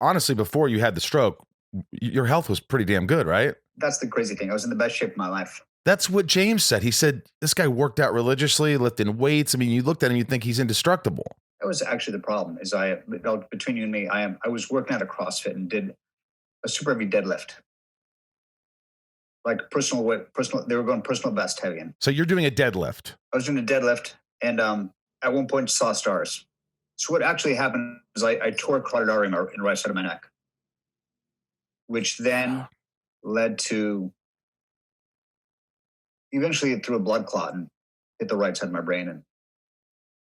honestly, before you had the stroke, your health was pretty damn good, right? That's the crazy thing. I was in the best shape of my life. That's what James said. He said, this guy worked out religiously, lifting weights. I mean, you looked at him, you'd think he's indestructible. That was actually the problem. Is between you and me, I was working out a CrossFit and did a super heavy deadlift, like personal. They were going personal best heavy. In. So you're doing a deadlift. I was doing a deadlift, and at one point saw stars. So what actually happened is I tore a carotid artery in the right side of my neck, which then led to eventually it threw a blood clot and hit the right side of my brain and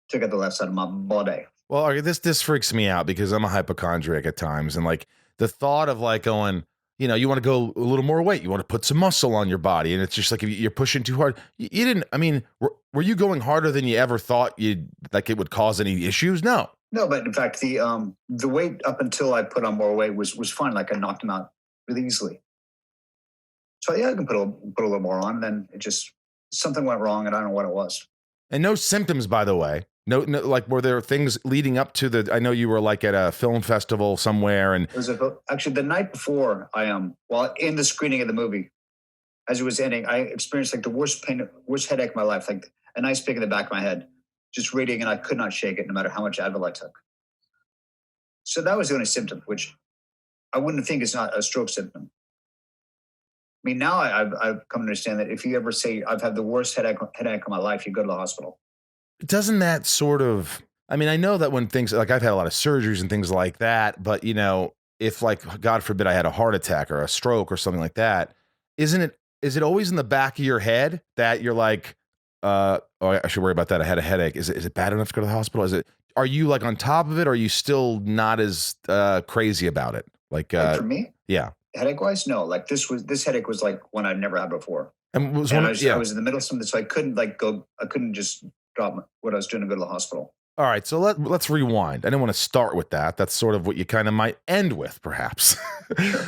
took out the left side of my body. Well, this freaks me out because I'm a hypochondriac at times, and like the thought of like going, you know, you want to go a little more weight, you want to put some muscle on your body, and it's just like if you're pushing too hard. You didn't. I mean, were you going harder than you ever thought you'd like it would cause any issues? No. No, but in fact, the weight up until I put on more weight was fine. Like I knocked him out really easily. So yeah, I can put a little more on. Then it just something went wrong, and I don't know what it was. And no symptoms, by the way. No, like were there things leading up to the? I know you were like at a film festival somewhere, and it was actually the night before while in the screening of the movie, as it was ending, I experienced like the worst headache of my life, like an ice pick in the back of my head, just radiating, and I could not shake it no matter how much Advil I took. So that was the only symptom, which I wouldn't think is not a stroke symptom. I mean, now I've come to understand that if you ever say I've had the worst headache of my life, you go to the hospital. Doesn't that sort of, I mean, I know that when things like I've had a lot of surgeries and things like that, but you know, if like, God forbid I had a heart attack or a stroke or something like that, is it always in the back of your head that you're like, oh, I should worry about that. I had a headache. Is it bad enough to go to the hospital? Are you like on top of it? Or are you still not as crazy about it? Like for me? Yeah. Headache wise? No, like this headache was like one I'd never had before. And I was in the middle of something, so I couldn't just drop what I was doing to go to the hospital. All right, so let's rewind. I didn't want to start with that. That's sort of what you kind of might end with, perhaps. Sure.